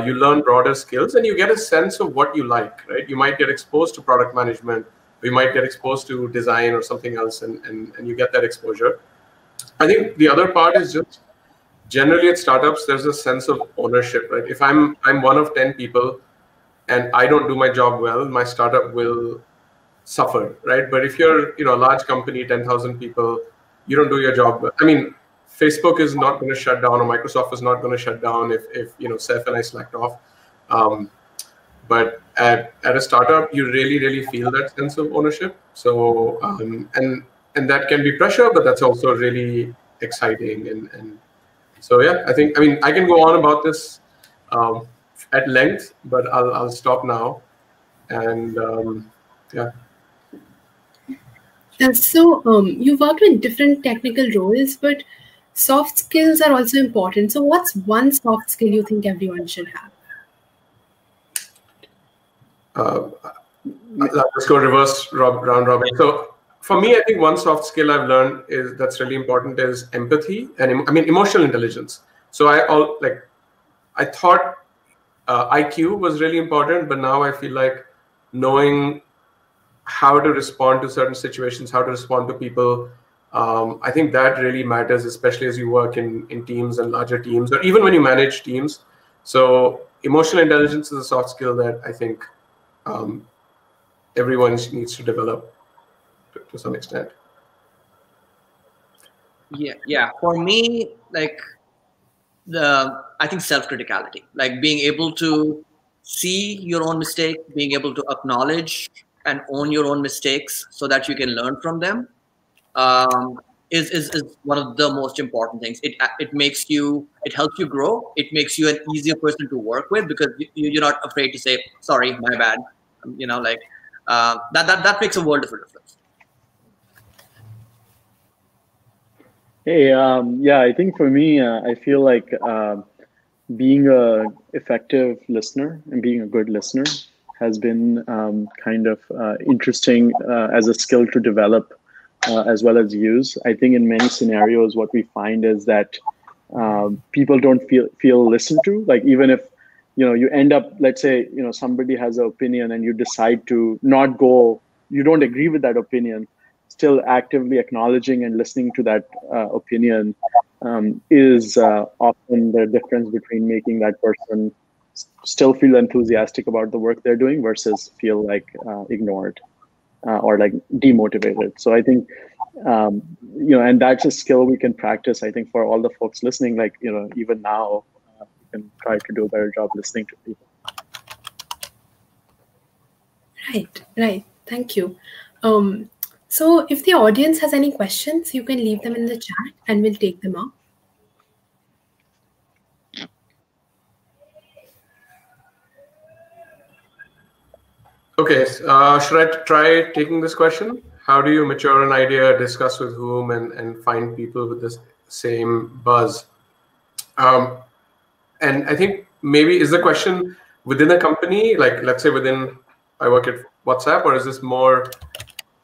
you learn broader skills, and you get a sense of what you like, right? You might get exposed to product management. We might get exposed to design or something else, and you get that exposure. I think the other part is just generally at startups, there's a sense of ownership, right? If I'm one of 10 people and I don't do my job well, my startup will suffer, right? But if you're, a large company, 10,000 people, you don't do your job well. I mean, Facebook is not going to shut down, or Microsoft is not going to shut down if Saif and I slacked off. But at a startup, you really, really feel that sense of ownership. So and that can be pressure, but that's also really exciting and So yeah, I mean, I can go on about this at length, but I'll stop now. And yeah. You worked in different technical roles, but soft skills are also important. So what's one soft skill you think everyone should have? Let's go reverse round robin. So for me, I think one soft skill I've learned is that's really important is empathy and I mean emotional intelligence. So I thought IQ was really important, but now I feel like knowing how to respond to certain situations, how to respond to people, I think that really matters, especially as you work in teams and larger teams, or even when you manage teams. So emotional intelligence is a soft skill that I think everyone needs to develop to some extent. Yeah. For me, like I think self-criticality, like being able to see your own mistake, being able to acknowledge and own your own mistakes so that you can learn from them, is one of the most important things. It helps you grow. It makes you an easier person to work with because you're not afraid to say sorry, my bad. That makes a world of a difference. Hey, yeah, I think for me, I feel like being a effective listener and being a good listener has been kind of interesting as a skill to develop as well as use. I think in many scenarios, what we find is that people don't feel listened to. Like even if you end up, let's say somebody has an opinion and you decide to not go, you don't agree with that opinion. Still actively acknowledging and listening to that opinion is often the difference between making that person still feel enthusiastic about the work they're doing versus feel like ignored or like demotivated. So I think, and that's a skill we can practice, I think, for all the folks listening, like, even now, you can try to do a better job listening to people. Right. Thank you. So if the audience has any questions, you can leave them in the chat and we'll take them up. Okay, should I try taking this question? How do you mature an idea, discuss with whom, and find people with the same buzz? And I think maybe is the question within a company, like let's say I work at WhatsApp, or is this more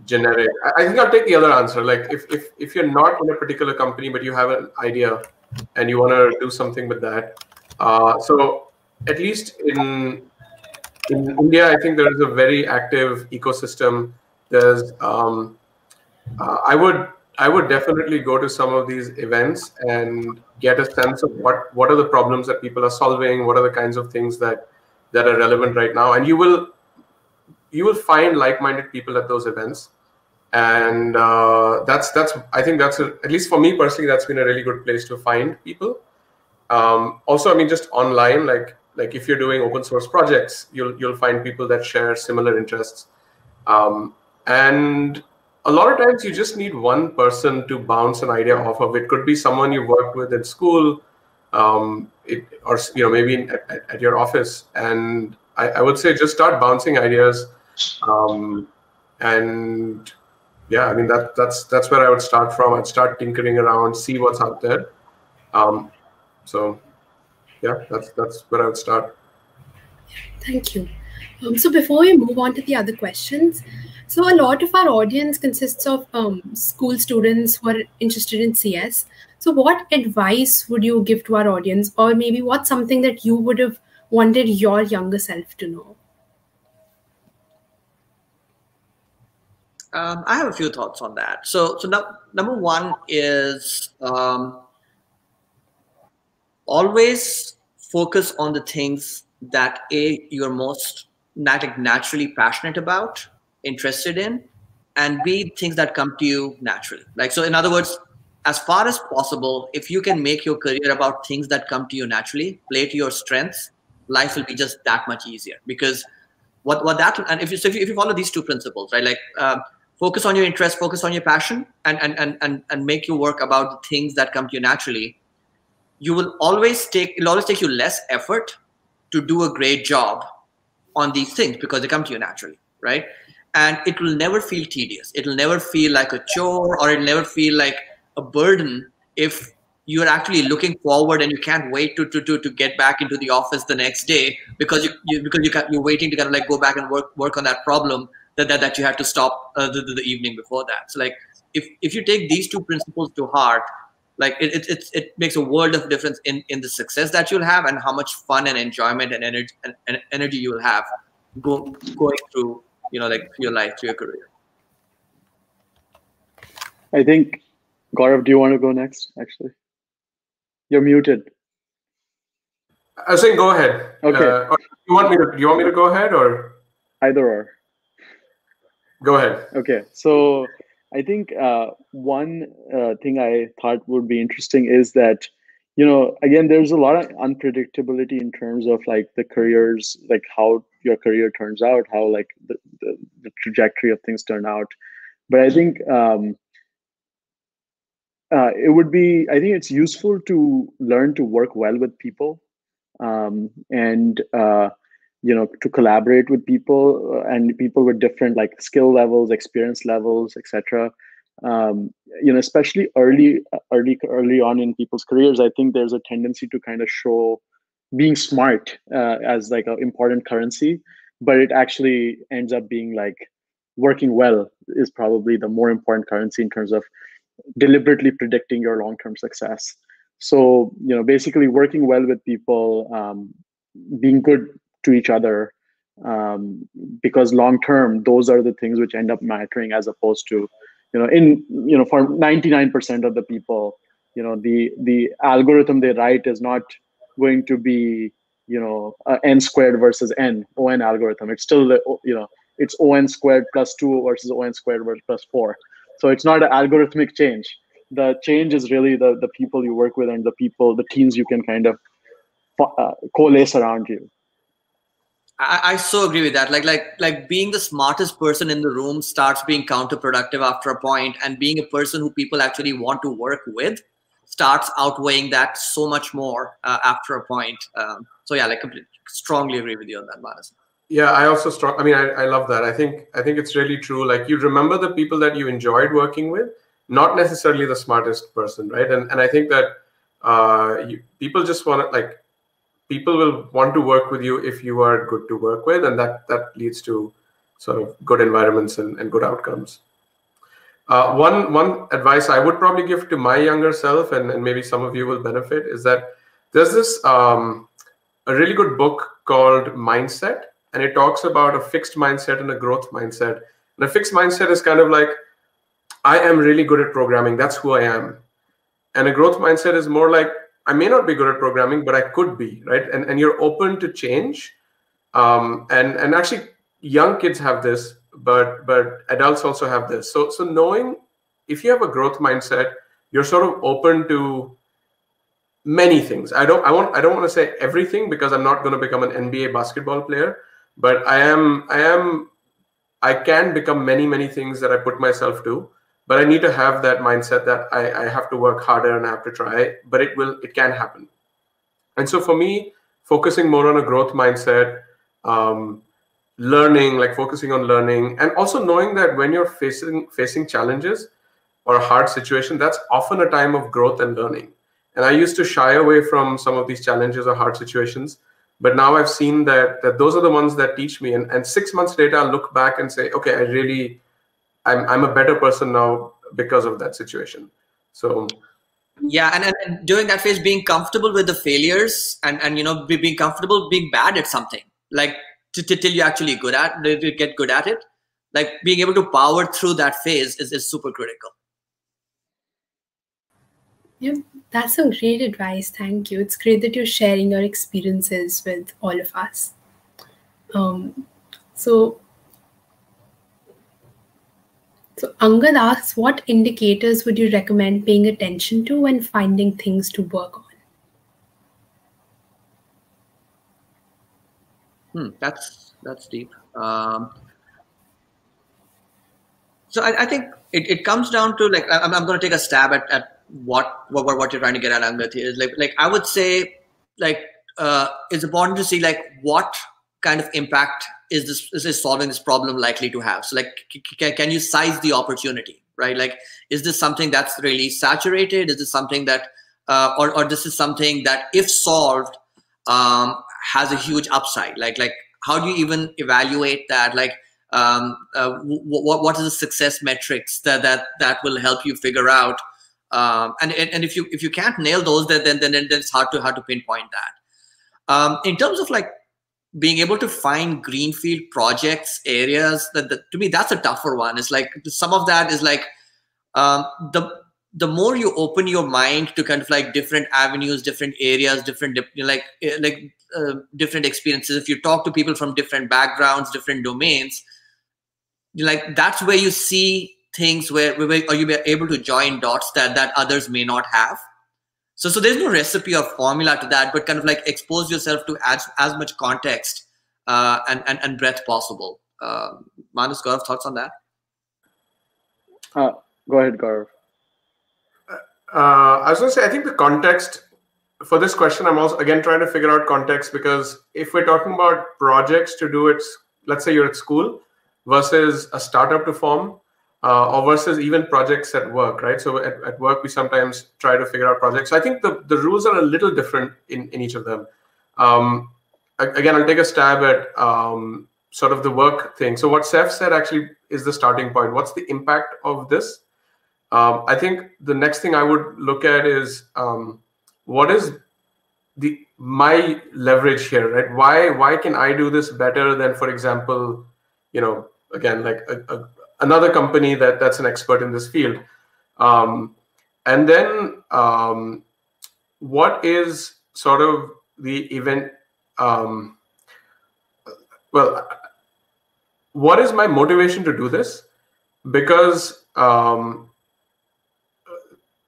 generic? I think I'll take the other answer. Like if you're not in a particular company, but you have an idea and you want to do something with that. So at least in India, I think there is a very active ecosystem. There's I would definitely go to some of these events and get a sense of what are the problems that people are solving, what are the kinds of things that are relevant right now, and you will find like-minded people at those events, and that's I think that's at least for me personally, that's been a really good place to find people. Also, I mean, just online, like if you're doing open source projects, you'll find people that share similar interests, and a lot of times you just need one person to bounce an idea off of. It could be someone you worked with in school, or maybe at your office, and I would say just start bouncing ideas, and yeah, I mean that's where I would start from. I'd start tinkering around, see what's out there. So yeah, that's where I would start. Thank you. So before we move on to the other questions, so a lot of our audience consists of school students who are interested in CS. So what advice would you give to our audience, or maybe what's something that you would have wanted your younger self to know? I have a few thoughts on that. So number one is always focus on the things that you're most naturally passionate about, interested in, and B, things that come to you naturally. Like, so in other words, as far as possible, if you can make your career about things that come to you naturally, play to your strengths, life will be just that much easier. Because and if you follow these two principles, right, like focus on your interest, focus on your passion, and make your work about the things that come to you naturally, it'll always take you less effort to do a great job on these things because they come to you naturally, right? And it will never feel tedious. It'll never feel like a chore, or it'll never feel like a burden if you're actually looking forward and you can't wait to get back into the office the next day because you're waiting to kind of like go back and work on that problem that you had to stop the evening before that. So like if you take these two principles to heart, like it makes a world of difference in the success that you'll have and how much fun and enjoyment and energy you will have going through, like your life, through your career. I think, Gaurav, do you want to go next? Actually, you're muted. I was saying, go ahead. Okay. Do you want me to go ahead, or either or? Go ahead. Okay. So I think one thing I thought would be interesting is that, again, there's a lot of unpredictability in terms of like the careers, like how your career turns out, how like the trajectory of things turn out. But I think I think it's useful to learn to work well with people, and to collaborate with people and people with different like skill levels, experience levels, etc. Especially early on in people's careers, I think there's a tendency to kind of show being smart as like an important currency, but it actually ends up being like working well is probably the more important currency in terms of deliberately predicting your long-term success. So, basically working well with people, being good to each other, because long-term, those are the things which end up mattering, as opposed to, for 99% of the people, the algorithm they write is not going to be, n squared versus on algorithm. It's still it's on squared plus 2 versus on squared versus plus 4. So it's not an algorithmic change. The change is really the people you work with and the teams you can kind of coalesce around you. I so agree with that. Like being the smartest person in the room starts being counterproductive after a point, and being a person who people actually want to work with starts outweighing that so much more after a point. So yeah, like completely strongly agree with you on that, Manas. Yeah, I also I love that. I think it's really true. Like, you remember the people that you enjoyed working with, not necessarily the smartest person, right? And I think that people just want to, like, people will want to work with you if you are good to work with, and that leads to sort of good environments and good outcomes. One advice I would probably give to my younger self, and maybe some of you will benefit, is that there's this a really good book called Mindset. And it talks about a fixed mindset and a growth mindset. And a fixed mindset is kind of like, I am really good at programming. That's who I am. And a growth mindset is more like, I may not be good at programming, but I could be, right? And you're open to change. And actually, young kids have this, but adults also have this. So knowing if you have a growth mindset, you're sort of open to many things. I don't want to say everything, because I'm not going to become an NBA basketball player. But I can become many things that I put myself to, but I need to have that mindset that I have to work harder and I have to try, but it can happen. And so for me, focusing more on a growth mindset, learning, like focusing on learning, and also knowing that when you're facing challenges or a hard situation, that's often a time of growth and learning. And I used to shy away from some of these challenges or hard situations. But now I've seen that those are the ones that teach me. And 6 months later, I'll look back and say, okay, I'm a better person now because of that situation. So yeah, and during that phase, being comfortable with the failures and being comfortable being bad at something, like till you actually get good at it, like being able to power through that phase is super critical. Yeah, that's some great advice. Thank you. It's great that you're sharing your experiences with all of us. So Angad asks, what indicators would you recommend paying attention to when finding things to work on? That's deep. So I think it comes down to, like, I'm going to take a stab at what you're trying to get at, Angad, here is like I would say like it's important to see like what kind of impact is this solving this problem likely to have. So like can you size the opportunity, right? Like is this something that's really saturated? Is this something that or this is something that if solved has a huge upside? Like how do you even evaluate that? Like what is the success metrics that will help you figure out? And if you can't nail those, then it's hard to pinpoint that. In terms of like being able to find greenfield projects, areas that to me that's a tougher one. It's like some of that is like the more you open your mind to kind of like different avenues, different areas, different different experiences. If you talk to people from different backgrounds, different domains, like that's where you see things where you be able to join dots that others may not have. So there's no recipe or formula to that, but kind of like expose yourself to as much context and breadth possible. Manus, Gaurav, thoughts on that? Go ahead, Gaurav. I was going to say, I think the context for this question, I'm also again trying to figure out context, because if we're talking about projects to do it, let's say you're at school versus a startup to form, or versus even projects at work, right? So at work, we sometimes try to figure out projects. So I think the rules are a little different in each of them. Again, I'll take a stab at sort of the work thing. So what Saif said actually is the starting point. What's the impact of this? I think the next thing I would look at is what is my leverage here, right? Why can I do this better than, for example, again, like another company that's an expert in this field? And then what is sort of the event? Well, what is my motivation to do this? Because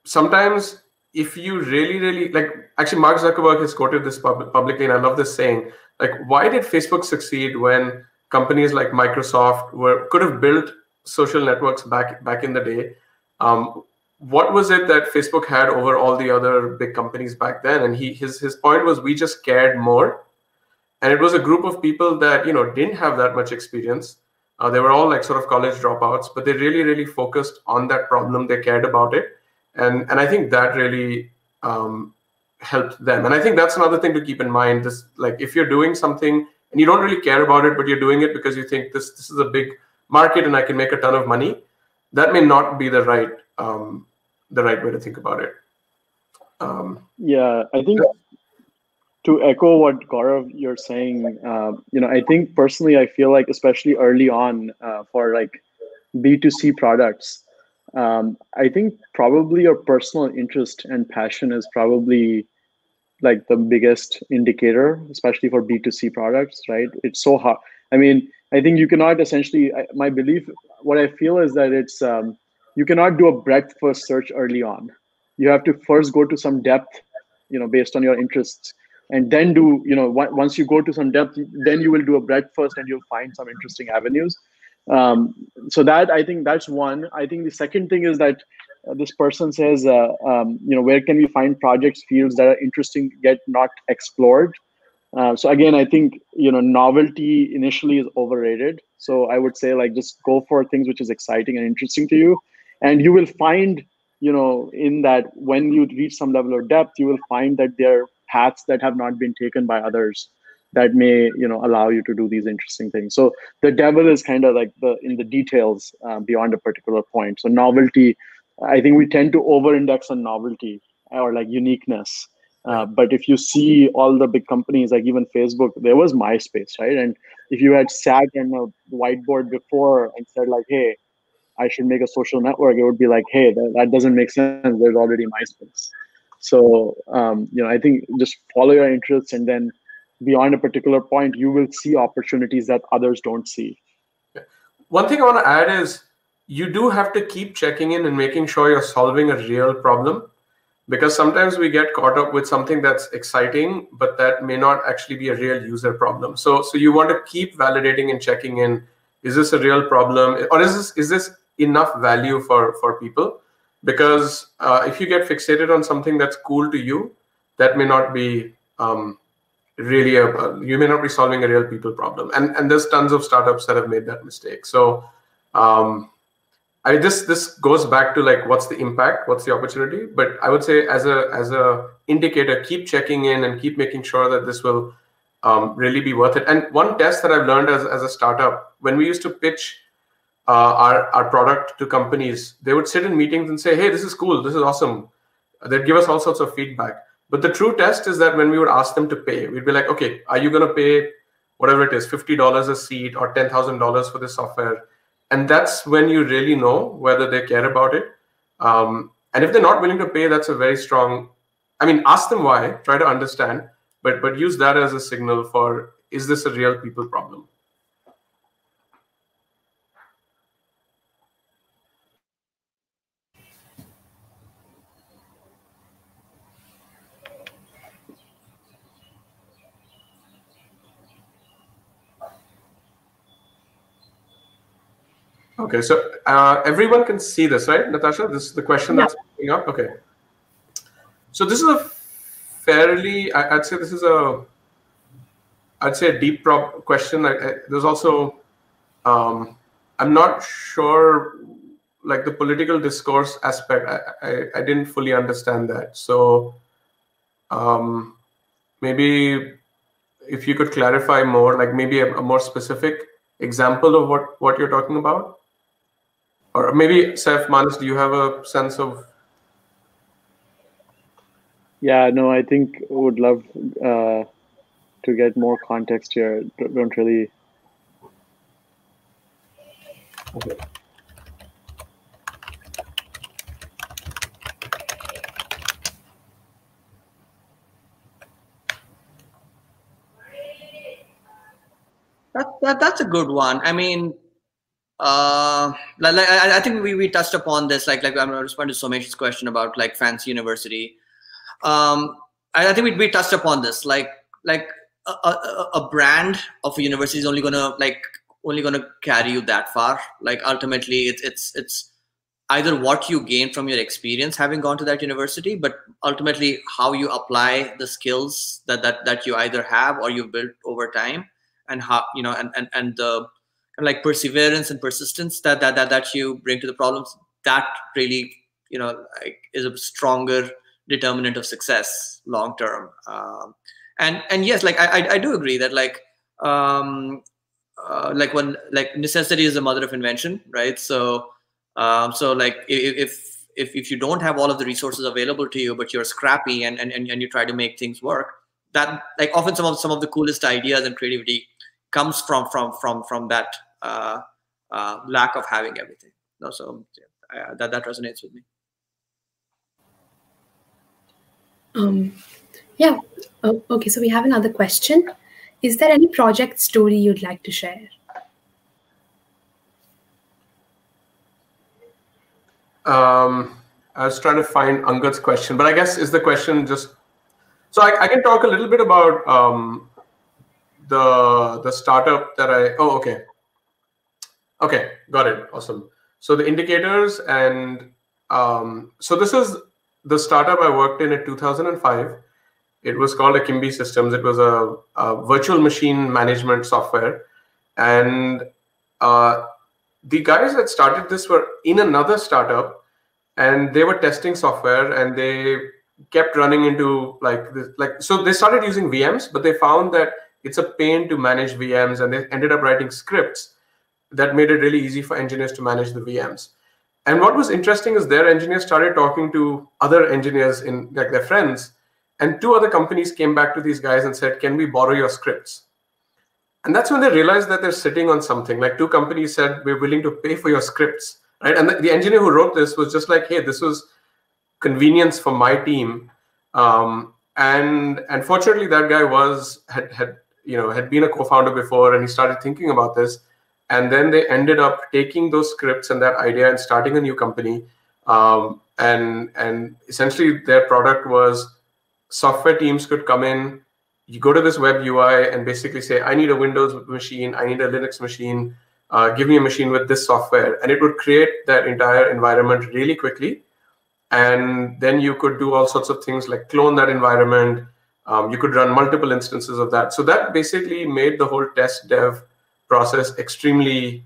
sometimes if you really like, actually Mark Zuckerberg has quoted this publicly, and I love this saying, like, why did Facebook succeed when companies like Microsoft could have built social networks back in the day? What was it that Facebook had over all the other big companies back then? And his point was, we just cared more. And it was a group of people that didn't have that much experience. They were all like sort of college dropouts, but they really focused on that problem. They cared about it. And I think that really helped them. And I think that's another thing to keep in mind. This, like, if you're doing something and you don't really care about it, but you're doing it because you think this is a big market and I can make a ton of money, that may not be the right way to think about it. Yeah, I think to echo what Gaurav you're saying, I think personally, I feel like especially early on for like B2C products, I think probably your personal interest and passion is probably like the biggest indicator, especially for B2C products, right? It's so hard. I mean, I think you cannot essentially, my belief, what I feel is that it's, you cannot do a breadth first search early on. You have to first go to some depth, based on your interests, and then do, once you go to some depth, then you will do a breadth first and you'll find some interesting avenues. So that, I think that's one. I think the second thing is that this person says, where can we find projects, fields that are interesting yet not explored? So again, I think, novelty initially is overrated. So I would say, like, just go for things which is exciting and interesting to you. And you will find, in that when you reach some level of depth, you will find that there are paths that have not been taken by others that may, allow you to do these interesting things. So the devil is kind of like in the details beyond a particular point. So novelty, I think we tend to over-index on novelty or like uniqueness. But if you see all the big companies, like even Facebook, there was MySpace, right? And if you had sat on a whiteboard before and said like, hey, I should make a social network, it would be like, hey, that doesn't make sense. There's already MySpace. So, I think just follow your interests, and then beyond a particular point, you will see opportunities that others don't see. One thing I want to add is you do have to keep checking in and making sure you're solving a real problem, because sometimes we get caught up with something that's exciting, but that may not actually be a real user problem. So you want to keep validating and checking in. Is this a real problem, or is this enough value for people? because if you get fixated on something that's cool to you, that may not be really you may not be solving a real people problem. And there's tons of startups that have made that mistake. So this goes back to like, what's the impact, what's the opportunity? But I would say as a indicator, keep checking in and keep making sure that this will really be worth it. And one test that I've learned as a startup, when we used to pitch our product to companies, they would sit in meetings and say, hey, this is cool, this is awesome. They'd give us all sorts of feedback. But the true test is that when we would ask them to pay, we'd be like, okay, are you going to pay whatever it is, $50 a seat or $10,000 for this software? And that's when you really know whether they care about it. And if they're not willing to pay, that's a very strong, ask them why, try to understand, but use that as a signal for, is this a real people problem? Okay, so everyone can see this, right, Natasha? This is the question that's coming up. Okay. So this is a fairly, I'd say a deep question. There's also, I'm not sure, like the political discourse aspect, I didn't fully understand that. So maybe if you could clarify more, like maybe a more specific example of what you're talking about. Or maybe, Saif, Manas, do you have a sense of? Yeah, no, I think would love to get more context here. Don't really. Okay. That's a good one. I think we touched upon this. Like I'm going to respond to Somesh's question about like fancy university. I think we touched upon this. Like a brand of a university is only gonna carry you that far. Like ultimately, it's either what you gain from your experience having gone to that university, but ultimately how you apply the skills that you either have or you've built over time, and how and the like perseverance and persistence that you bring to the problems, that really is a stronger determinant of success long term. And yes, like I do agree that when necessity is the mother of invention, right? So like if you don't have all of the resources available to you, but you're scrappy and you try to make things work, that like often some of the coolest ideas and creativity comes from that lack of having everything. So that resonates with me. Yeah. Okay, so we have another question. Is there any project story you'd like to share? I was trying to find Angad's question, but I guess is the question just... So I can talk a little bit about the startup that oh, okay. Okay, got it. Awesome. So the indicators and so this is the startup I worked in 2005. It was called Akimbi Systems. It was a virtual machine management software. And the guys that started this were in another startup, and they were testing software, and they kept running into so they started using VMs, but they found that it's a pain to manage VMs, and they ended up writing scripts that made it really easy for engineers to manage the VMs. And what was interesting is their engineers started talking to other engineers in like their friends, and 2 other companies came back to these guys and said, can we borrow your scripts? And that's when they realized that they're sitting on something. Like 2 companies said, we're willing to pay for your scripts, right? And the engineer who wrote this was just like, hey, this was convenience for my team. And fortunately, that guy had been a co-founder before, and he started thinking about this. And then they ended up taking those scripts and that idea and starting a new company. And essentially their product was software teams could come in, you go to this web UI and basically say, I need a Windows machine, I need a Linux machine, give me a machine with this software. And it would create that entire environment really quickly. And then you could do all sorts of things like clone that environment. You could run multiple instances of that. So that basically made the whole test dev process extremely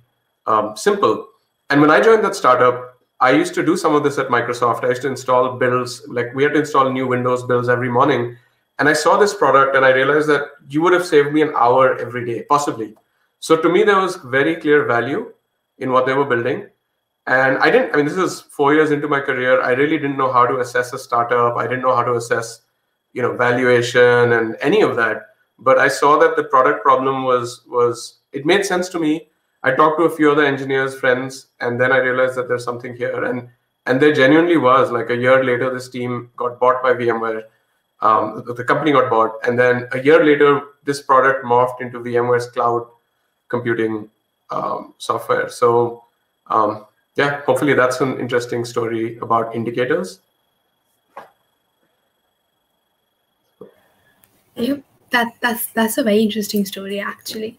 simple. And when I joined that startup, I used to do some of this at Microsoft. I used to install builds, like we had to install new Windows builds every morning. And I saw this product and I realized that you would have saved me an hour every day, possibly. So to me, there was very clear value in what they were building. And I mean, this is 4 years into my career. I really didn't know how to assess a startup. I didn't know how to assess, valuation and any of that. But I saw that the product problem it made sense to me. I talked to a few other engineers, friends, and then I realized that there's something here. And there genuinely was. Like a year later, this team got bought by VMware. The company got bought. And then a year later, this product morphed into VMware's cloud computing software. So yeah, hopefully that's an interesting story about indicators. Yep, that's a very interesting story, actually.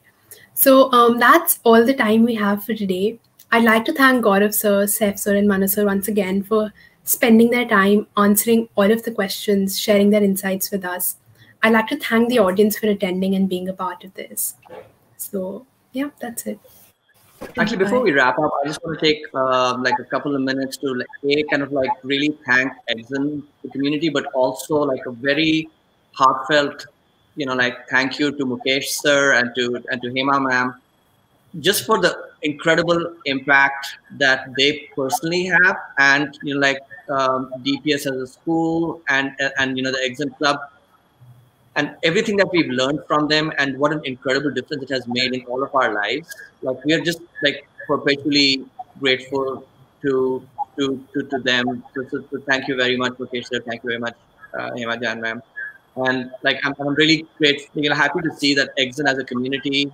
So that's all the time we have for today. I'd like to thank Gaurav sir, Saif sir, and Manu sir once again for spending their time answering all of the questions, sharing their insights with us. I'd like to thank the audience for attending and being a part of this. So yeah, that's it. Actually, before we wrap up, I just want to take like a couple of minutes to really thank Exun, the community, but also like a very heartfelt, thank you to Mukesh sir and to Hema ma'am, just for the incredible impact that they personally have, and DPS as a school and the Exun Club, and everything that we've learned from them, and what an incredible difference it has made in all of our lives. Like, we are just like perpetually grateful to them. So thank you very much, Mukesh sir. Thank you very much, Hema Jan ma'am. And like, I'm really grateful, happy to see that Exun as a community,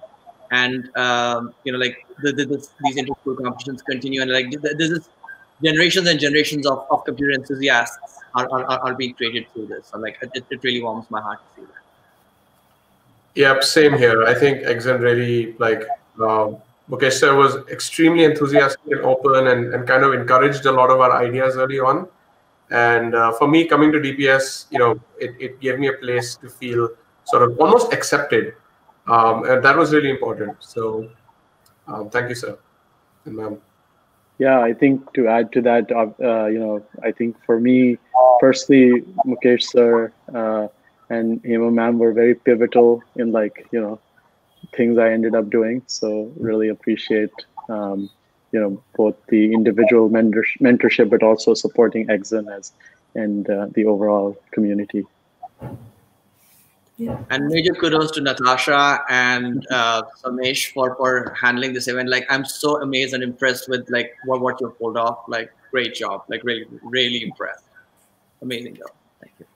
and these inter-school competitions continue, and like this is generations and generations of computer enthusiasts are being created through this. So like, it really warms my heart to see that. Yep, same here. I think Exun really, Mukesh sir was extremely enthusiastic and open, and kind of encouraged a lot of our ideas early on. And for me, coming to DPS, it gave me a place to feel sort of almost accepted. And that was really important. So thank you, sir and ma'am. Yeah, I think to add to that, I think for me personally, Mukesh sir and Hema ma'am were very pivotal in things I ended up doing. So really appreciate both the individual mentorship, but also supporting Exun and the overall community. Yeah. And major kudos to Natasha and Samesh for handling this event. Like, I'm so amazed and impressed with like what you've pulled off. Like, great job. Like, really, really impressed. Amazing job. Thank you.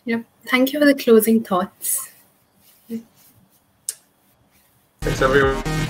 Yep. Thank you for the closing thoughts. Thanks, everyone.